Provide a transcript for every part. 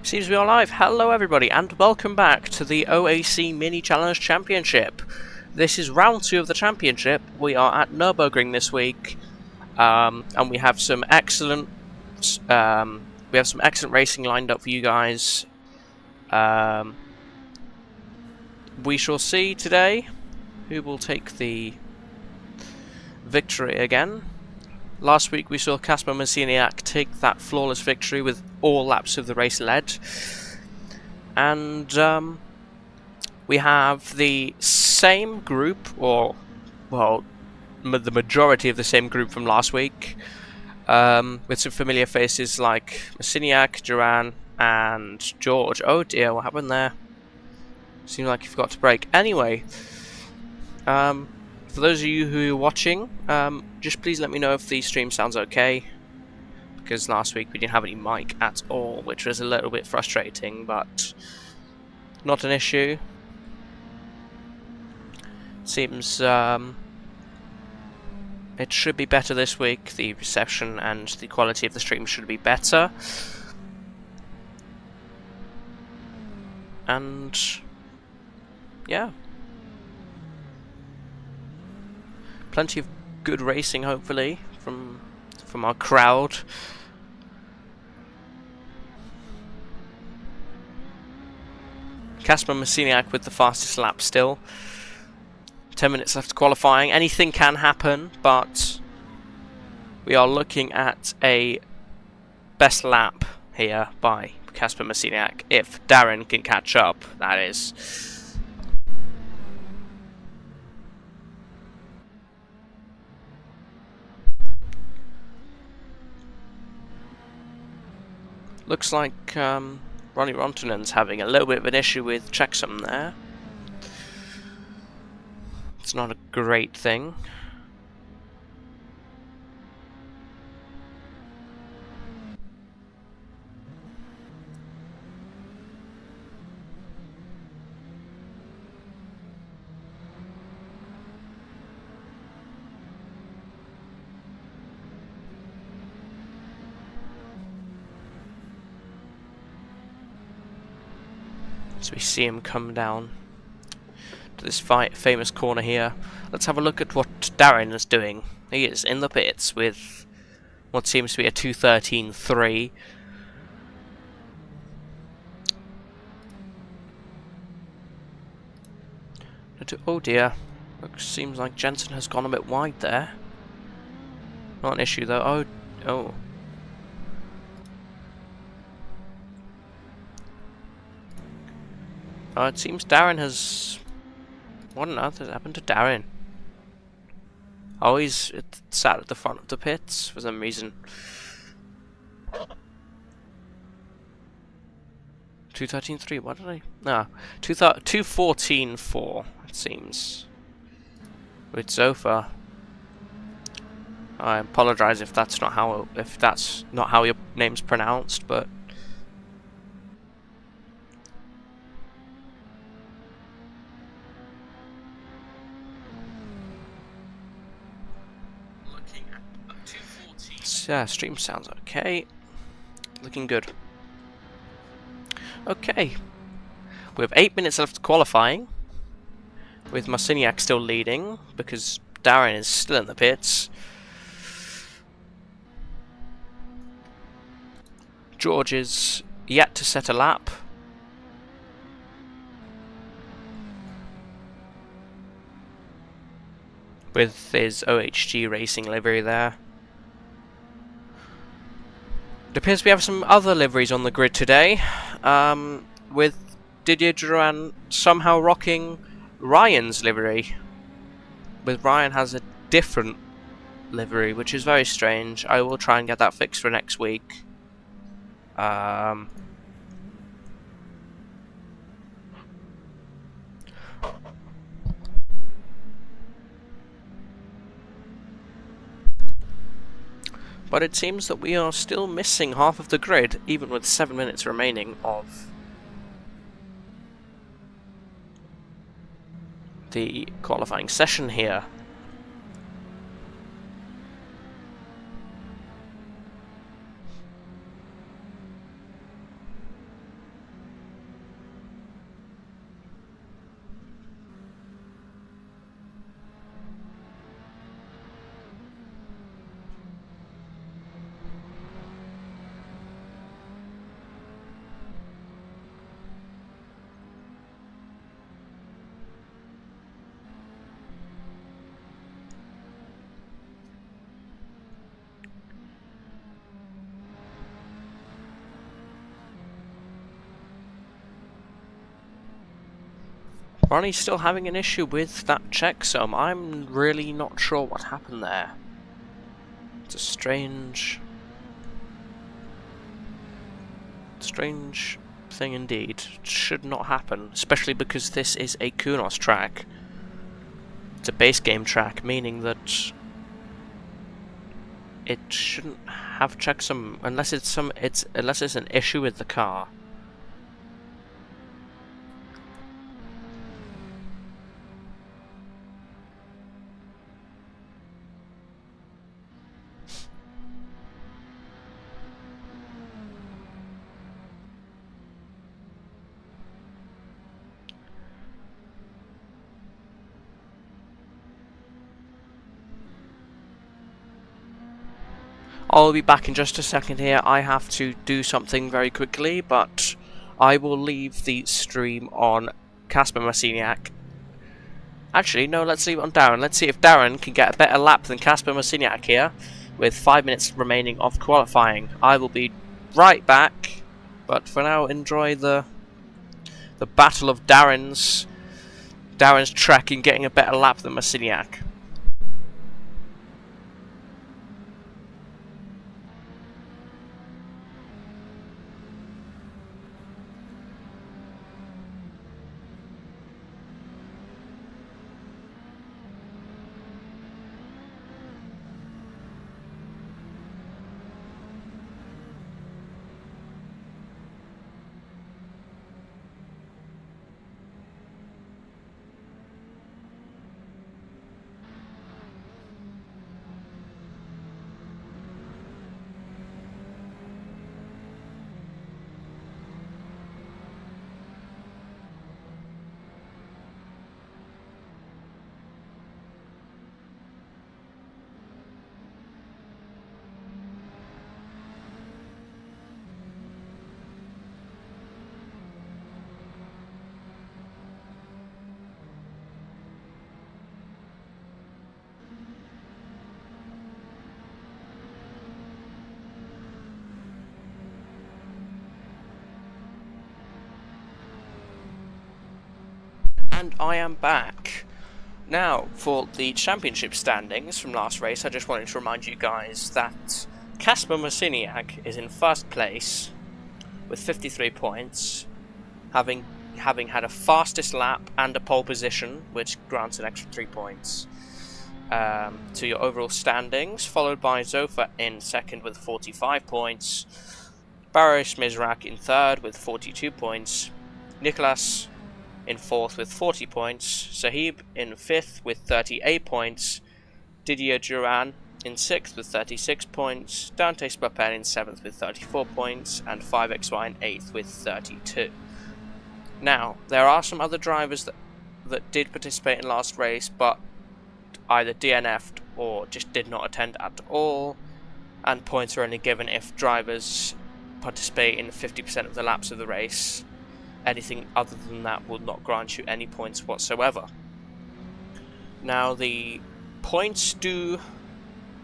Seems we are live. Hello everybody and welcome back to the OAC Mini Challenge Championship. This is round 2 of the championship. We are at Nürburgring this week, and we have some excellent racing lined up for you guys. We shall see today who will take the victory again. Last week we saw Kasper Masiniak take that flawless victory with all laps of the race led. And we have the same group, or, well, the majority of the same group from last week, with some familiar faces like Masiniak, Duran, and George. Oh dear, what happened there? Seems like you forgot to brake. Anyway, for those of you who are watching, just please let me know if the stream sounds okay, because last week we didn't have any mic at all, which was a little bit frustrating, but not an issue. Seems it should be better this week. The reception and the quality of the stream should be better. And yeah, plenty of good racing, hopefully, from our crowd. Kasper Masiniak with the fastest lap still. 10 minutes left to qualifying. Anything can happen, but we are looking at a best lap here by Kasper Masiniak, if Darren can catch up, that is. Looks like Ronnie Rontonen's having a little bit of an issue with checksum there. It's not a great thing. So we see him come down to this famous corner here. Let's have a look at what Darren is doing. He is in the pits with what seems to be a 2:13.3. Oh dear, seems like Jensen has gone a bit wide there. Not an issue though. Oh. It seems Darren has... What on earth has happened to Darren? Oh, he's sat at the front of the pits for some reason. 2:13.3, what did I... No, 2:14.4, it seems. With Zofa. I apologise if that's not how your name's pronounced, but... Yeah, stream sounds okay. Looking good. Okay. We have 8 minutes left of qualifying, with Masiniak still leading, because Darren is still in the pits. George is yet to set a lap. With his OHG racing livery there. It appears we have some other liveries on the grid today, with Didier Duran somehow rocking Ryan's livery. With Ryan has a different livery, which is very strange. I will try and get that fixed for next week. But it seems that we are still missing half of the grid, even with 7 minutes remaining of the qualifying session here. Ronnie's still having an issue with that checksum. I'm really not sure what happened there. It's a strange thing indeed. It should not happen, especially because this is a Kunos track. It's a base game track, meaning that it shouldn't have checksum unless it's an issue with the car. I'll be back in just a second here. I have to do something very quickly, but I will leave the stream on Casper Masiniak. Actually, no, let's leave it on Darren. Let's see if Darren can get a better lap than Casper Masiniak here, with 5 minutes remaining of qualifying. I will be right back, but for now, enjoy the battle of Darren's track in getting a better lap than Masiniak. And I am back. Now, for the championship standings from last race, I just wanted to remind you guys that Casper Masiniak is in first place with 53 points, having had a fastest lap and a pole position, which grants an extra 3 points to your overall standings, followed by Zofa in second with 45 points, Baris Mizrak in third with 42 points, Nicholas in fourth with 40 points, Sahib in fifth with 38 points, Didier Duran in sixth with 36 points, Dante Splapen in seventh with 34 points, and 5XY in eighth with 32. Now, there are some other drivers that did participate in last race, but either DNF'd or just did not attend at all, and points are only given if drivers participate in 50% of the laps of the race. Anything other than that will not grant you any points whatsoever. Now, the points do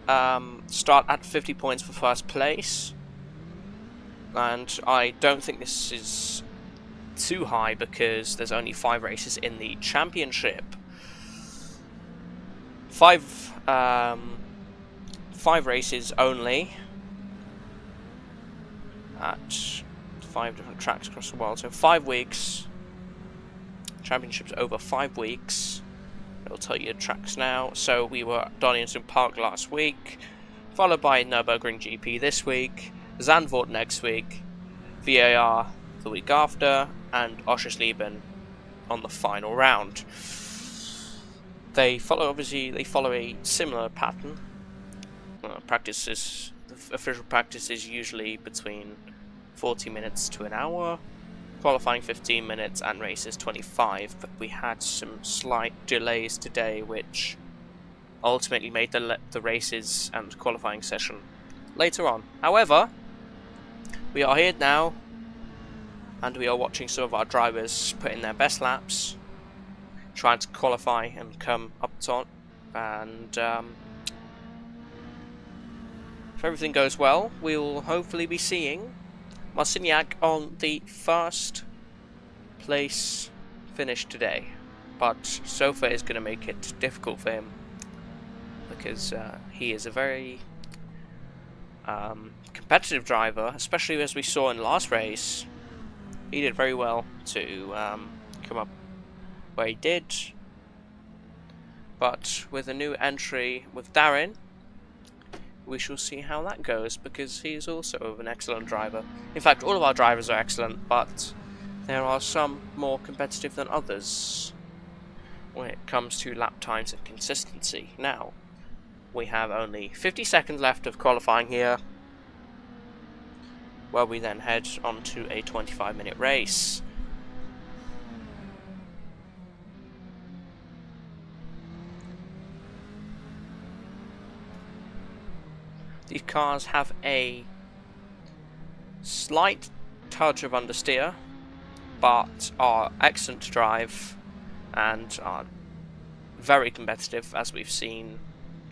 start at 50 points for first place, and I don't think this is too high because there's only 5 races in the championship. 5 races only at 5 different tracks across the world, so 5 weeks. Championships over 5 weeks. It'll tell you the tracks now. So we were at Donington Park last week, followed by Nürburgring GP this week, Zandvoort next week, VAR the week after, and Oschersleben on the final round. They follow a similar pattern. The official practice is usually between 40 minutes to an hour, qualifying 15 minutes, and races 25, but we had some slight delays today which ultimately made the races and qualifying session later on. However, we are here now, and we are watching some of our drivers put in their best laps, trying to qualify and come up top, and if everything goes well, we will hopefully be seeing Masiniak on the first place finish today. but Sofa is going to make it difficult for him because he is a very competitive driver, especially as we saw in the last race. He did very well to come up where he did, but with a new entry with Darren, we shall see how that goes, because he is also an excellent driver. In fact, all of our drivers are excellent, but there are some more competitive than others when it comes to lap times and consistency. Now, we have only 50 seconds left of qualifying here, where we then head on to a 25-minute race. These cars have a slight touch of understeer, but are excellent to drive and are very competitive, as we've seen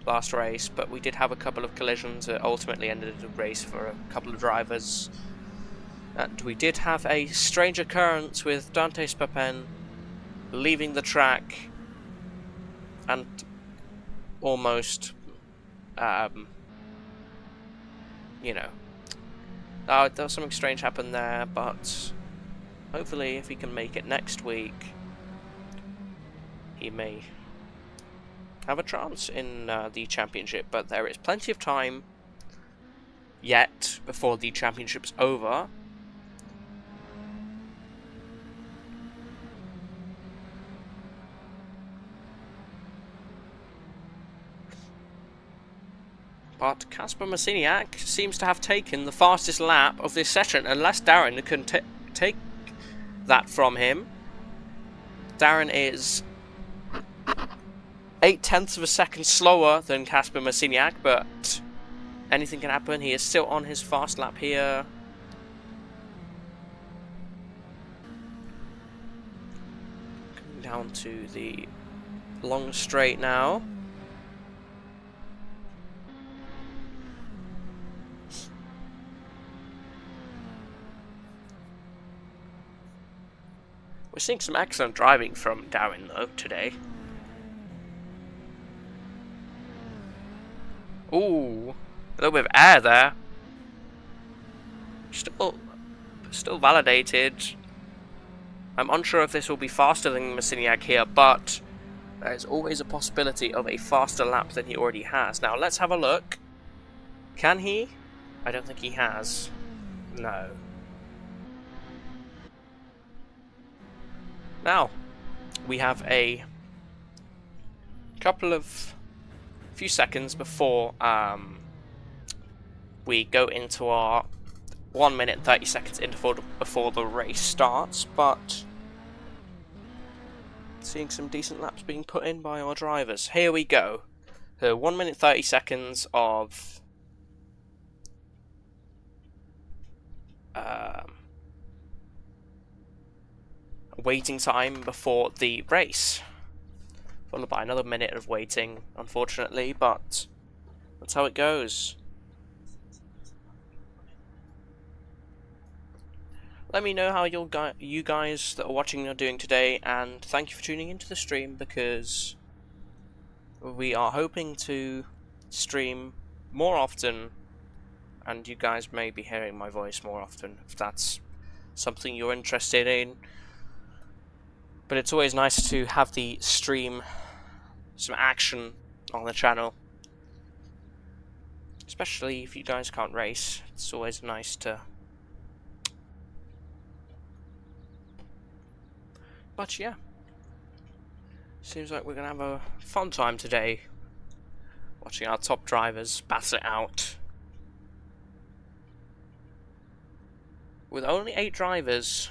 last race. But we did have a couple of collisions that ultimately ended the race for a couple of drivers, and we did have a strange occurrence with Dante Spapen leaving the track and almost you know, there was something strange happened there, but hopefully if he can make it next week, he may have a chance in the championship. But there is plenty of time yet before the championship's over. But Kasper Masiniak seems to have taken the fastest lap of this session, unless Darren can take that from him. Darren is 0.8 of a second slower than Kasper Masiniak, but anything can happen. He is still on his fast lap here. Coming down to the long straight now. We're seeing some excellent driving from Darren, though, today. Ooh, a little bit of air there. Still validated. I'm unsure if this will be faster than Masiniak here, but there's always a possibility of a faster lap than he already has. Now, let's have a look. Can he? I don't think he has. No. Now, we have a few seconds before we go into our 1 minute 30 seconds interval before the race starts, but seeing some decent laps being put in by our drivers. Here we go. So 1 minute 30 seconds of waiting time before the race, followed by another minute of waiting, unfortunately, but that's how it goes. Let me know how you guys that are watching are doing today, and thank you for tuning into the stream, because we are hoping to stream more often, and you guys may be hearing my voice more often if that's something you're interested in. But it's always nice to have the stream, some action on the channel. Especially if you guys can't race. It's always nice to... But yeah. Seems like we're going to have a fun time today, watching our top drivers battle it out. With only 8 drivers...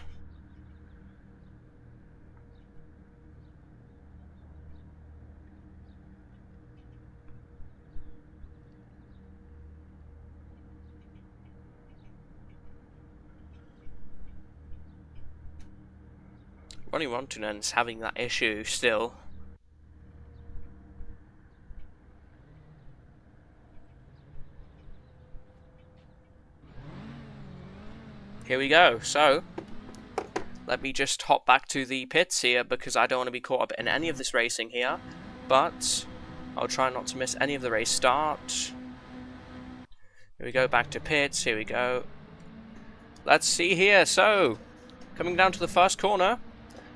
Ronnie Rontunen's having that issue still. Here we go. So, Let me just hop back to the pits here because I don't want to be caught up in any of this racing here. But I'll try not to miss any of the race start. Here we go, back to pits. Here we go. Let's see here. So, coming down to the first corner.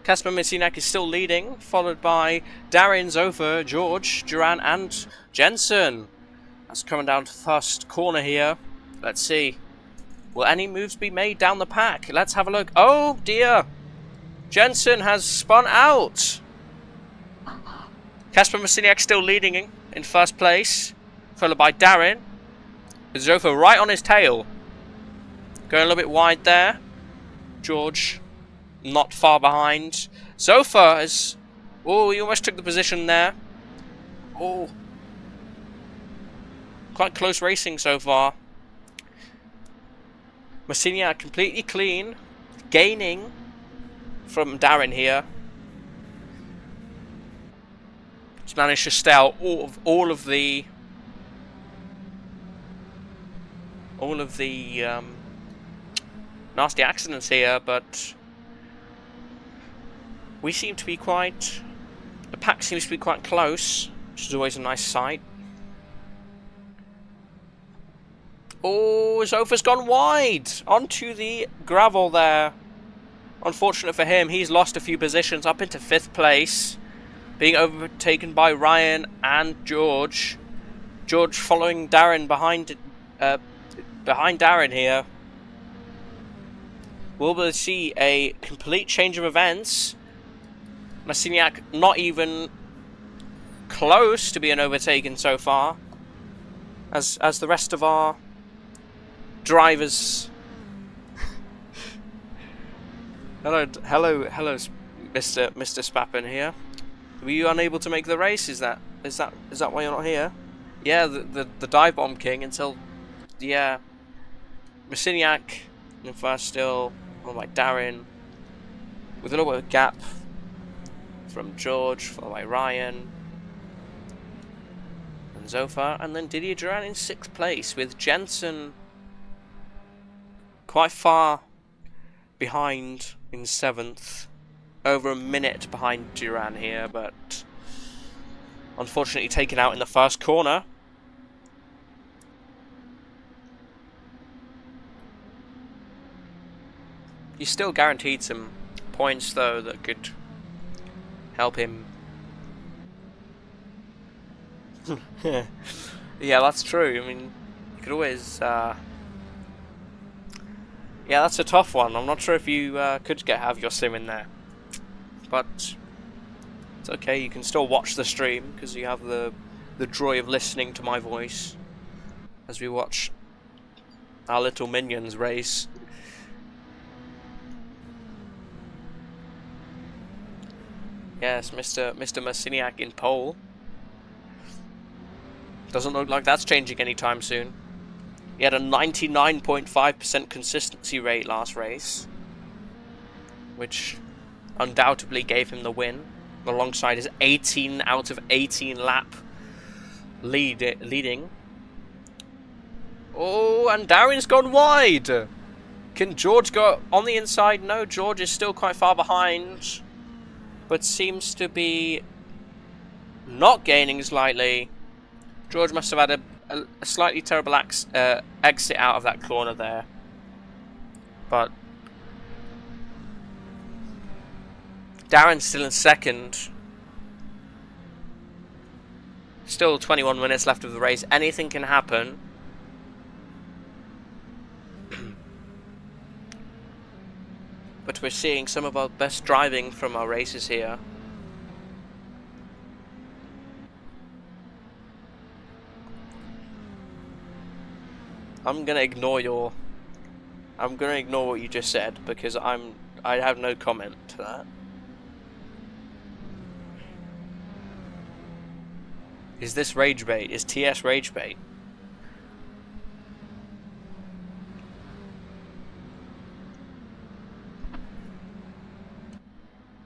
Kasper Messinak is still leading, followed by Darren, Zofer, George, Duran, and Jensen. That's coming down to the first corner here. Let's see. Will any moves be made down the pack? Let's have a look. Oh dear! Jensen has spun out! Kasper Messinak still leading in first place, followed by Darren. Zofer right on his tail. Going a little bit wide there. George not far behind. Zofer is... Oh, he almost took the position there. Oh. Quite close racing so far. Messinak completely clean. Gaining from Darren here. He's managed to stay out all of the nasty accidents here, but we seem to be quite... The pack seems to be quite close, which is always a nice sight. Oh, Zofer's gone wide onto the gravel there. Unfortunate for him, he's lost a few positions up into 5th place, being overtaken by Ryan and George. George following Darren behind Darren here. Will we see a complete change of events? Messinak not even close to being overtaken so far, as the rest of our drivers. hello, Mr. Spappen here. Were you unable to make the race? Is that why you're not here? Yeah, the dive bomb king until Messinak in first still, followed by Darren, with a little bit of gap from George, followed by Ryan and Zofer, and then Didier Duran in 6th place, with Jensen quite far behind in 7th, over a minute behind Duran here, but unfortunately taken out in the first corner. He's still guaranteed some points though that could help him. Yeah, that's true. I mean, you could always... Yeah, that's a tough one. I'm not sure if you could have your sim in there. But it's okay, you can still watch the stream, because you have the joy of listening to my voice as we watch our little minions race. Yes, Mr. Messinak in pole. Doesn't look like that's changing anytime soon. He had a 99.5% consistency rate last race, which undoubtedly gave him the win, alongside his 18 out of 18 lap leading. Oh, and Darren's gone wide! Can George go on the inside? No, George is still quite far behind, but seems to be not gaining slightly. George must have had a slightly terrible exit out of that corner there. But Darren's still in 2nd. Still 21 minutes left of the race. Anything can happen. But we're seeing some of our best driving from our races here. I'm gonna ignore what you just said, because I have no comment to that. Is this rage bait? Is TS rage bait?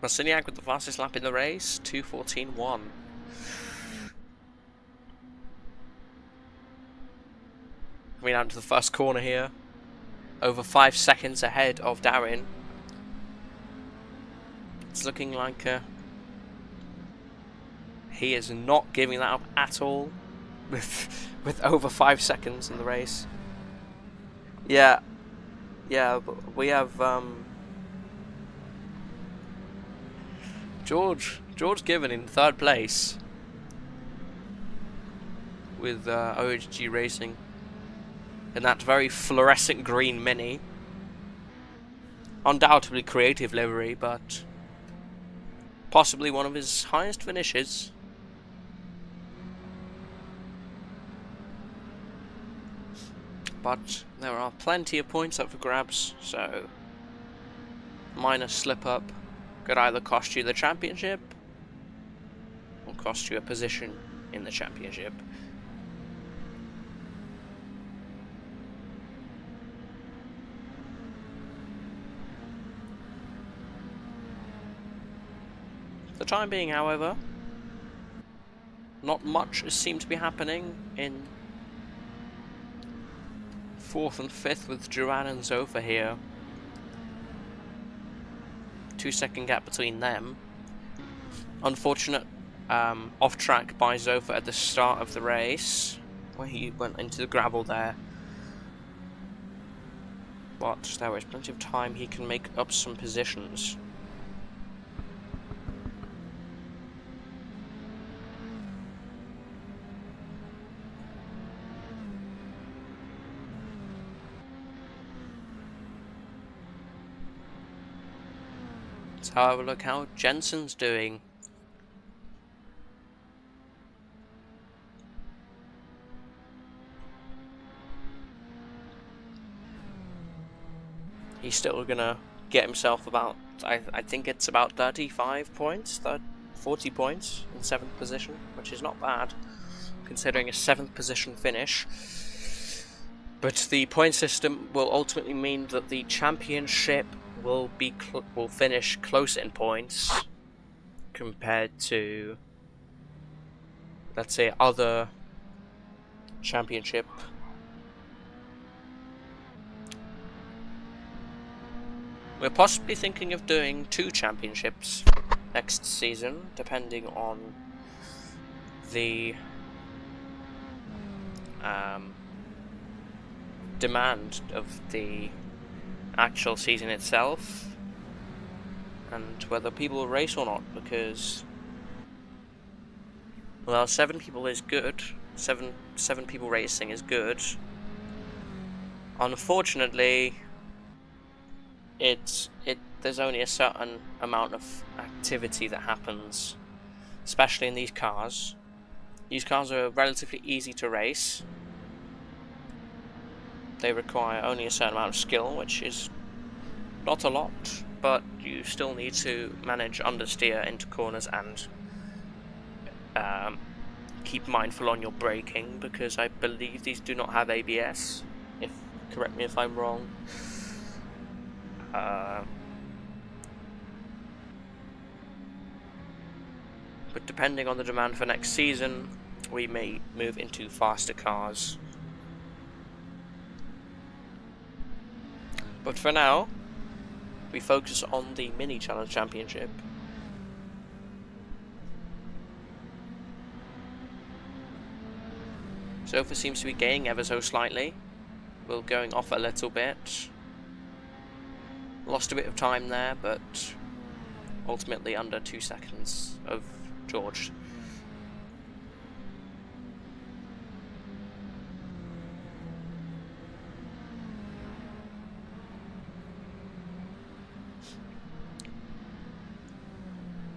Messinak with the fastest lap in the race, 2:14.1. Coming out to the first corner here, over 5 seconds ahead of Darren. It's looking like he is not giving that up at all, with over 5 seconds in the race. Yeah, but we have George Given in 3rd place with OHG Racing in that very fluorescent green Mini. Undoubtedly creative livery, but possibly one of his highest finishes. But there are plenty of points up for grabs, so minor slip up could either cost you the championship or cost you a position in the championship. For the time being, however, not much seems to be happening in 4th and 5th with Duran and Zofa here. 2-second gap between them. Unfortunate off track by Zofa at the start of the race, where he went into the gravel there. But there is plenty of time, he can make up some positions. However, look how Jensen's doing. He's still gonna get himself about, I think it's about 35 points, 40 points in 7th position, which is not bad, considering a 7th position finish. But the point system will ultimately mean that the championship will finish close in points compared to, let's say, other championship. We're possibly thinking of doing 2 championships next season, depending on the demand of the actual season itself and whether people will race or not, because, well, 7 people is good. 7 people racing is good. Unfortunately, there's only a certain amount of activity that happens, especially in these cars. These cars are relatively easy to race. They require only a certain amount of skill, which is not a lot, but you still need to manage understeer into corners and keep mindful on your braking, because I believe these do not have ABS. Correct me if I'm wrong. But depending on the demand for next season, we may move into faster cars. But for now, we focus on the Mini Challenge Championship. Zofa seems to be gaining ever so slightly. Will going off a little bit. Lost a bit of time there, but ultimately under 2 seconds of George.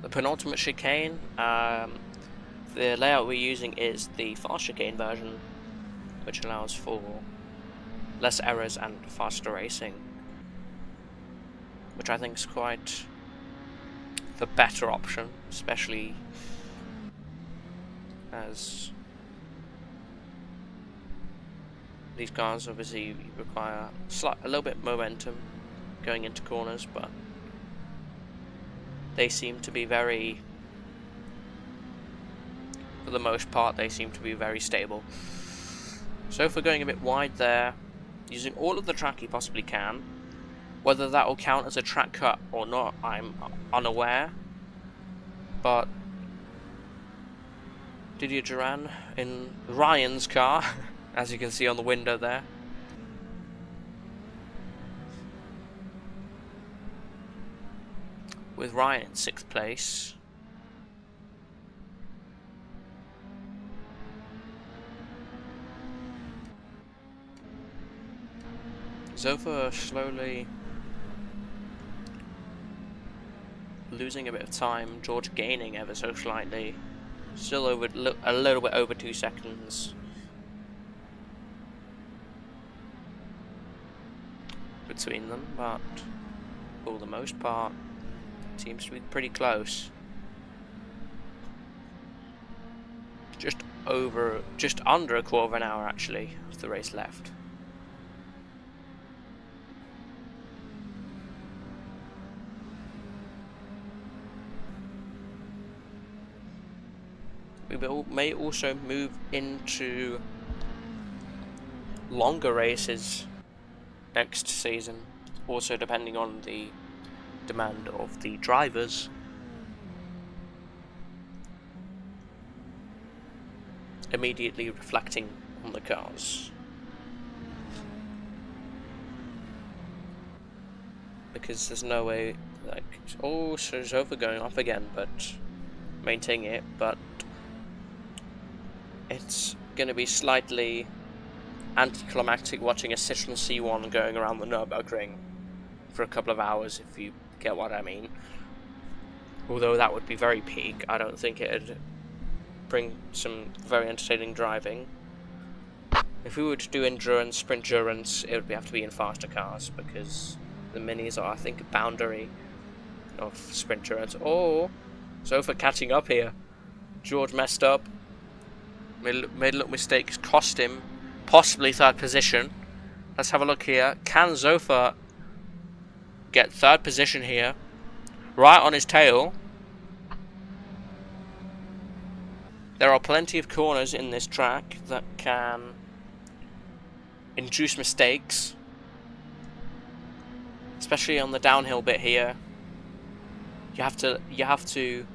The penultimate chicane, the layout we're using is the fast chicane version, which allows for less errors and faster racing, which I think is quite the better option, especially as these cars obviously require a little bit of momentum going into corners, but they seem to be very, for the most part, they seem to be very stable. So if we're going a bit wide there, using all of the track he possibly can, Whether that will count as a track cut or not, I'm unaware. But Didier Duran in Ryan's car, as you can see on the window there. With Ryan in 6th place. Zofa slowly losing a bit of time, George gaining ever so slightly. Still over a little bit over 2 seconds between them, but for the most part seems to be pretty close. Just under a quarter of an hour actually of the race left. We may also move into longer races next season, also depending on the demand of the drivers. Immediately reflecting on the cars. Because there's no way, like, oh, so Zofa going off again, but maintaining it, but it's going to be slightly anticlimactic watching a Citroen C1 going around the Nürburgring for a couple of hours, if you get what I mean. Although that would be very peak, I don't think it'd bring some very entertaining driving. If we were to do endurance, sprint endurance, it would have to be in faster cars, because the minis are, I think, a boundary of sprint endurance. Oh, Zofa catching up here. George messed up. Made a little mistake, cost him possibly 3rd position. Let's have a look here. Can Zofa get 3rd position here? Right on his tail. There are plenty of corners in this track that can induce mistakes, especially on the downhill bit here. You have to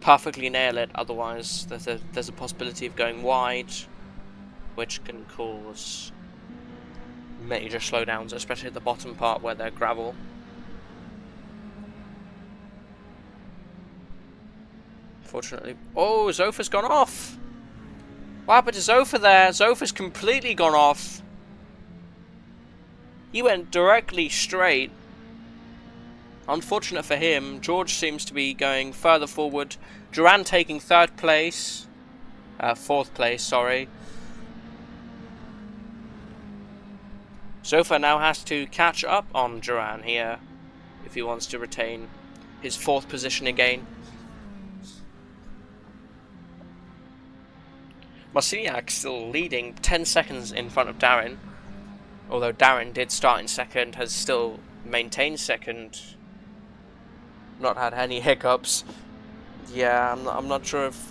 perfectly nail it, otherwise there's a possibility of going wide, which can cause major slowdowns, especially at the bottom part where they're gravel. Fortunately, oh, Zofa's gone off. What happened to Zofa there? Zofa's completely gone off. He went directly straight. Unfortunate for him. George seems to be going further forward. Duran taking 3rd place. 4th place, sorry. Zofa now has to catch up on Duran here if he wants to retain his 4th position again. Marciniak still leading 10 seconds in front of Darren. Although Darren did start in 2nd, has still maintained 2nd. Not had any hiccups. Yeah, I'm not sure if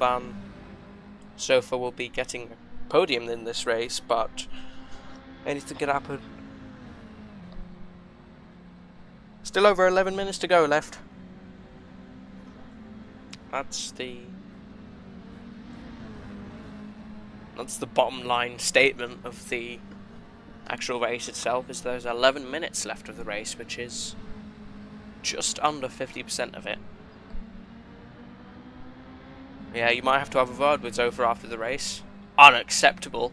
Zofa will be getting a podium in this race, but anything could happen. Still over 11 minutes to go left. That's the bottom line statement of the actual race itself, is there's 11 minutes left of the race, which is just under 50% of it. Yeah, you might have to have a word with Zofa after the race. Unacceptable.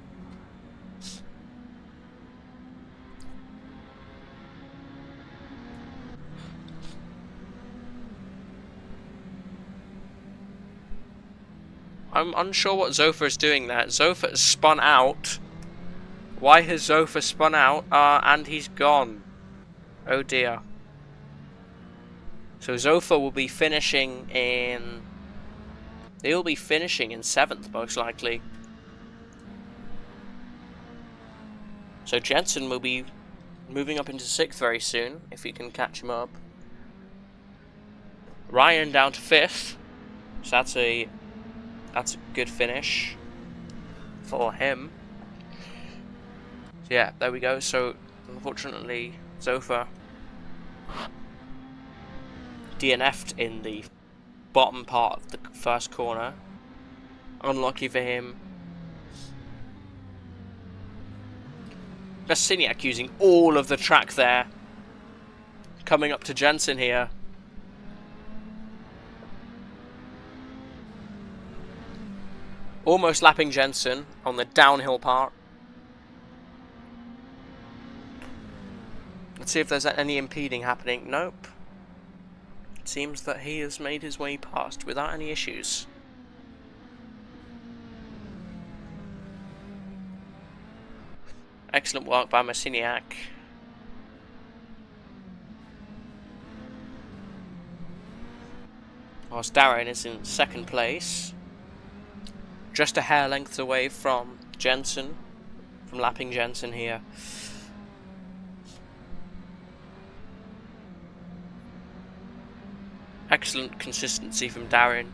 I'm unsure what Zofa is doing there. Zofa has spun out. Why has Zofa spun out? And he's gone. Oh dear. So Zofa will be finishing in... He'll be finishing in 7th, most likely. So Jensen will be moving up into 6th very soon, if he can catch him up. Ryan down to 5th. So that's a good finish for him. So yeah, there we go. So unfortunately, Zofa DNF'd in the bottom part of the first corner. Unlucky for him. Masiniak using all of the track there. Coming up to Jensen here. Almost lapping Jensen on the downhill part. Let's see if there's any impeding happening. Nope. It seems that he has made his way past without any issues. Excellent work by Masiniak. Whilst Darren is in second place. Just a hair length away from Jensen. From lapping Jensen here. Excellent consistency from Darren.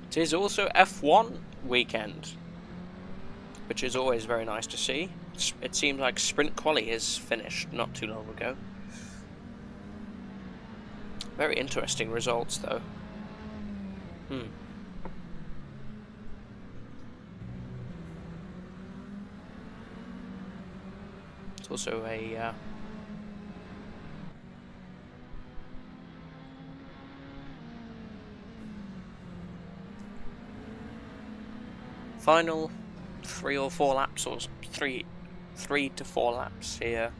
It is also F1 weekend, which is always very nice to see. It seems like Sprint Quali is finished not too long ago. Very interesting results though. It's also a final 3 or 4 laps, or 3 to 4 laps here.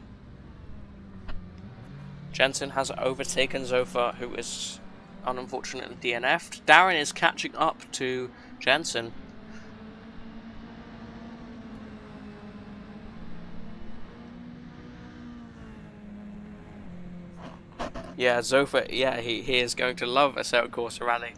Jensen has overtaken Zofa, who is unfortunately DNF'd. Darren is catching up to Jensen. Yeah, Zofa, yeah, he is going to love Assetto Corsa Rally.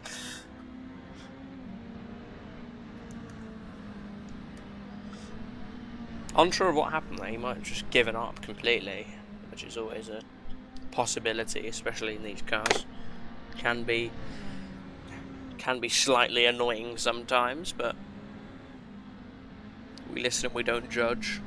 Unsure of what happened there, he might have just given up completely, which is always a possibility, especially in these cars. Can be slightly annoying sometimes, but we listen and we don't judge.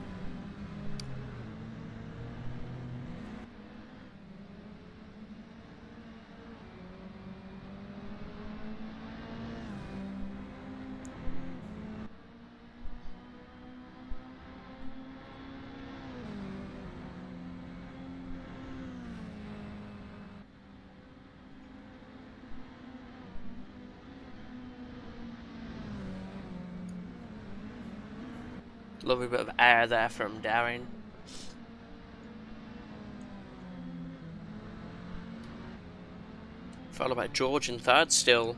Lovely bit of air there from Darren. Followed by George in third still,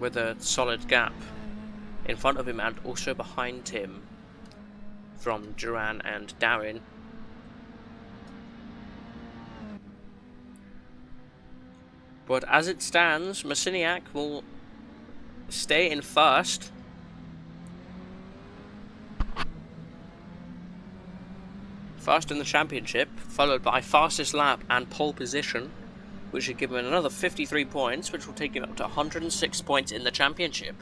with a solid gap in front of him and also behind him from Duran and Darren. But as it stands, Masiniak will stay in first. First in the championship, followed by fastest lap and pole position, which should give him another 53 points, which will take him up to 106 points in the championship.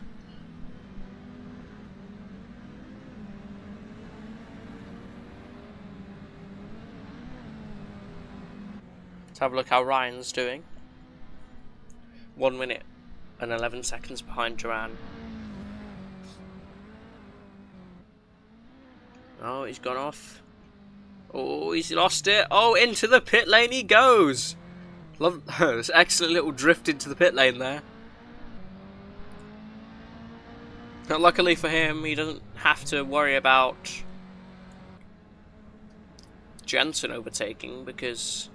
Let's have a look how Ryan's doing. 1 minute and 11 seconds behind Duran. Oh, he's gone off. Oh, he's lost it. Oh, into the pit lane he goes. Love this excellent little drift into the pit lane there. But luckily for him, he doesn't have to worry about Jensen overtaking because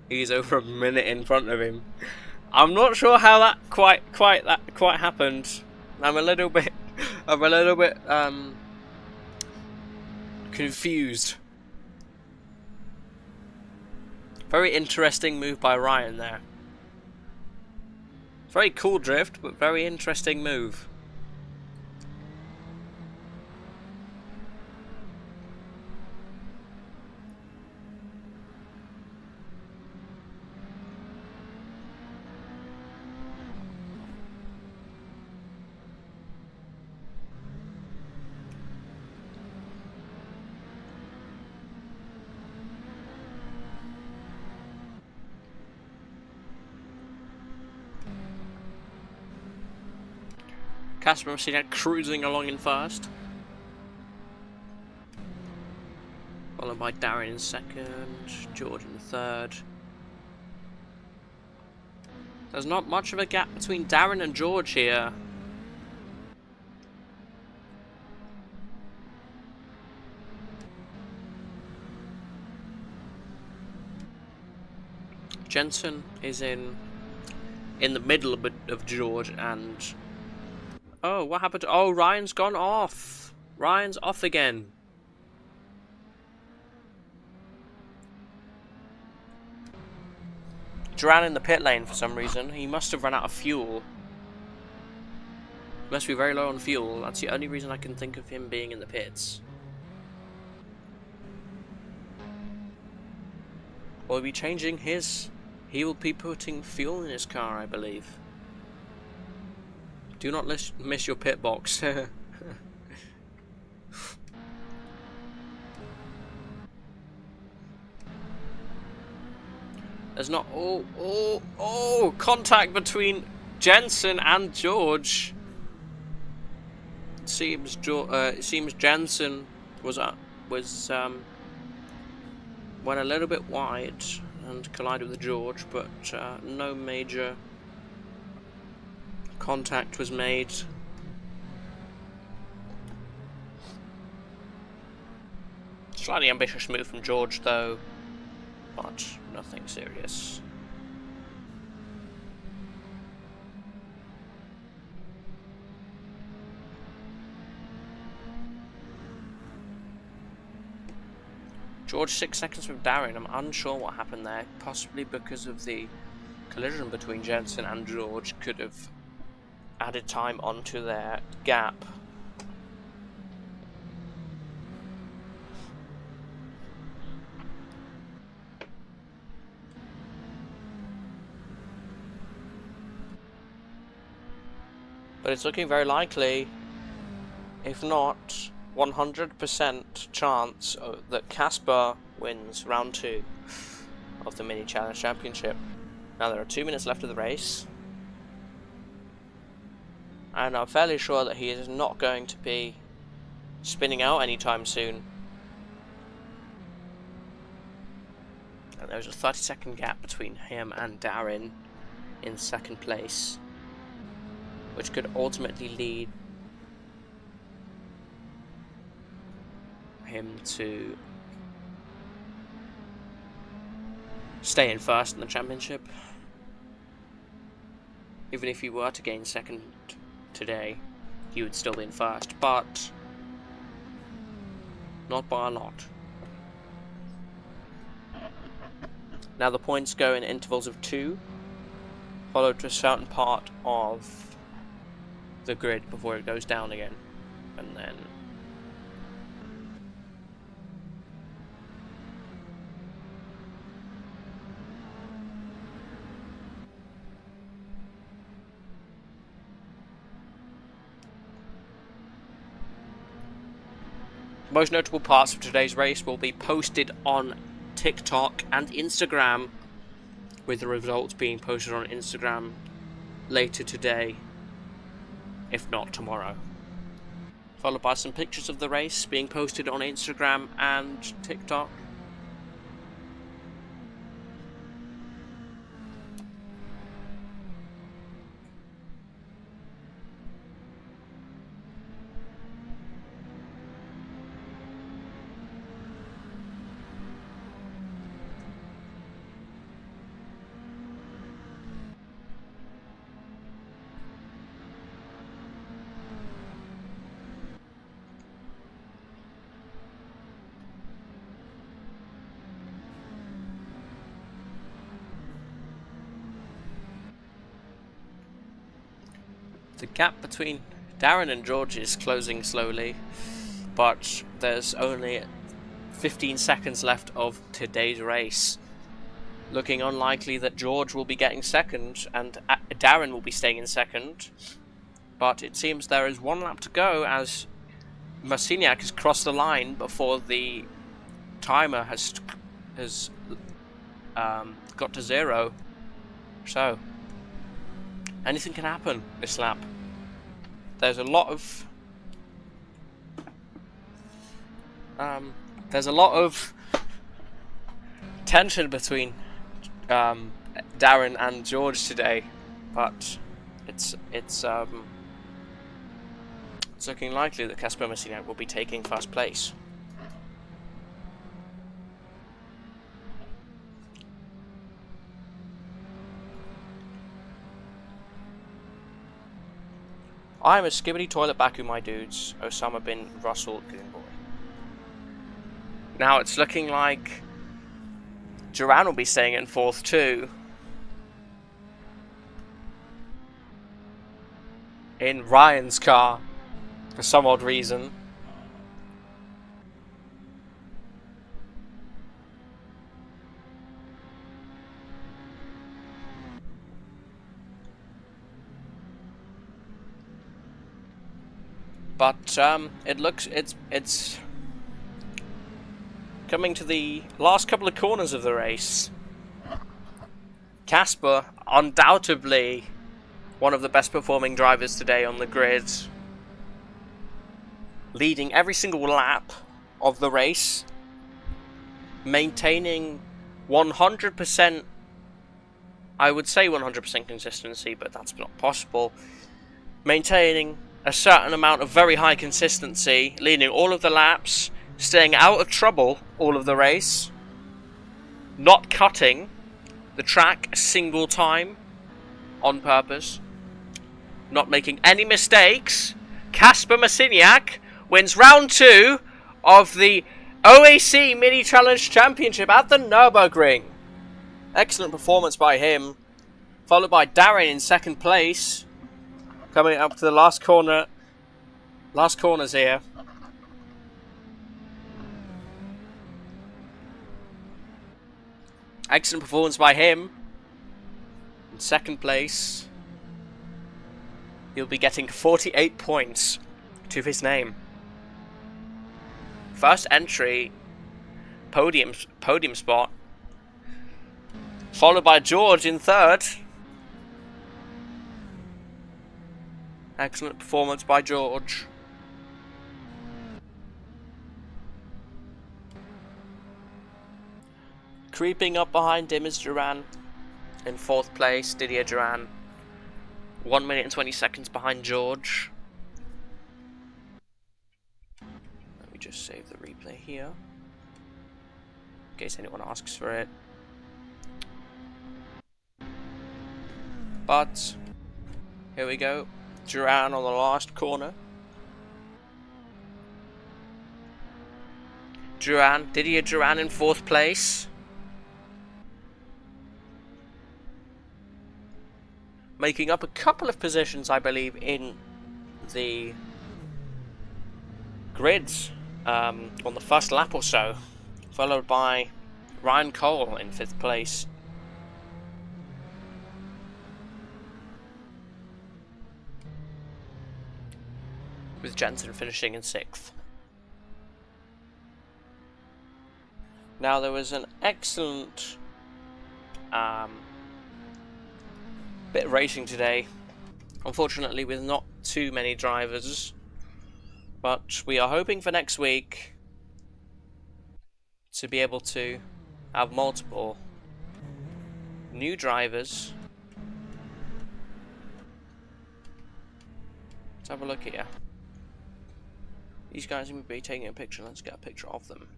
he's over a minute in front of him. I'm not sure how that quite happened. I'm a little bit confused. Very interesting move by Ryan there. Very cool drift, but very interesting move. Casper Messina cruising along in first. Followed by Darren in second, George in third. There's not much of a gap between Darren and George here. Jensen is in the middle of George and... Oh, what happened? Oh, Ryan's gone off. Ryan's off again. Duran in the pit lane for some reason. He must have run out of fuel. Must be very low on fuel. That's the only reason I can think of him being in the pits. Will he be changing his... He will be putting fuel in his car, I believe. Do not miss your pit box. There's not... Oh! Contact between Jensen and George. It seems Jensen went a little bit wide and collided with George, but no major contact was made. Slightly ambitious move from George, though, but nothing serious. George 6 seconds from Darren. I'm unsure what happened there. Possibly because of the collision between Jensen and George could have added time onto their gap. But it's looking very likely, if not 100% chance that Casper wins round 2 of the Mini Challenge Championship. Now there are 2 minutes left of the race, and I'm fairly sure that he is not going to be spinning out anytime soon. And there's a 30-second gap between him and Darren in second place, which could ultimately lead him to stay in first in the championship. Even if he were to gain second today, he would still be in first, but not by a lot. Now the points go in intervals of 2, followed to a certain part of the grid before it goes down again, and then most notable parts of today's race will be posted on TikTok and Instagram, with the results being posted on Instagram later today, if not tomorrow. Followed by some pictures of the race being posted on Instagram and TikTok. The gap between Darren and George is closing slowly, but there's only 15 seconds left of today's race. Looking unlikely that George will be getting second and Darren will be staying in second, but it seems there is 1 lap to go as Marciniak has crossed the line before the timer has got to 0. So anything can happen this lap. there's a lot of tension between Darren and George today, but it's looking likely that Kasper Messiniak will be taking first place. I'm a skibbity toilet Baku, my dudes. Osama bin Russell Goonboy. Now it's looking like Duran will be staying in fourth too. In Ryan's car, for some odd reason. But it's coming to the last couple of corners of the race. Kasper, undoubtedly one of the best performing drivers today on the grid, leading every single lap of the race, maintaining 100%, I would say 100% consistency, but that's not possible, maintaining a certain amount of very high consistency, leading all of the laps, staying out of trouble all of the race, not cutting the track a single time on purpose, not making any mistakes. Kasper Messiniak wins round 2 of the OAC Mini Challenge Championship at the Nürburgring. Excellent performance by him, followed by Darren in second place. Coming up to the last corners here. Excellent performance by him. In second place. He'll be getting 48 points to his name. First entry, podium spot. Followed by George in third. Excellent performance by George. Creeping up behind him is Duran in fourth place. Didier Duran, 1 minute and 20 seconds behind George. Let me just save the replay here, in case anyone asks for it. But here we go. Duran on the last corner. Didier Duran in fourth place. Making up a couple of positions, I believe, in the grids on the first lap or so. Followed by Ryan Cole in fifth place. With Jensen finishing in sixth. Now there was an excellent bit of racing today, unfortunately with not too many drivers, but we are hoping for next week to be able to have multiple new drivers. Let's have a look here. These guys will be taking a picture. Let's get a picture of them.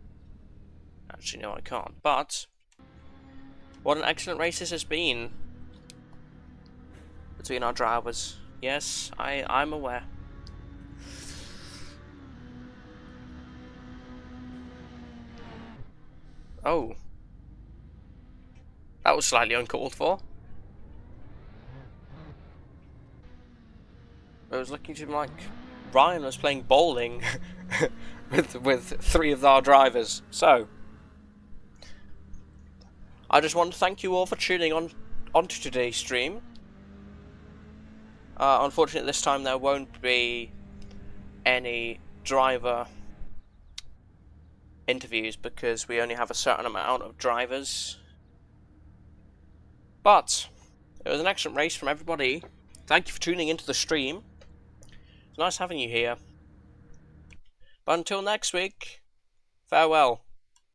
Actually, no, I can't. But what an excellent race this has been between our drivers. Yes, I'm aware. Oh, that was slightly uncalled for. It was looking to me like Ryan was playing bowling with three of our drivers. So I just want to thank you all for tuning onto today's stream. Unfortunately, this time there won't be any driver interviews because we only have a certain amount of drivers. But it was an excellent race from everybody. Thank you for tuning into the stream. It's nice having you here. But until next week, farewell.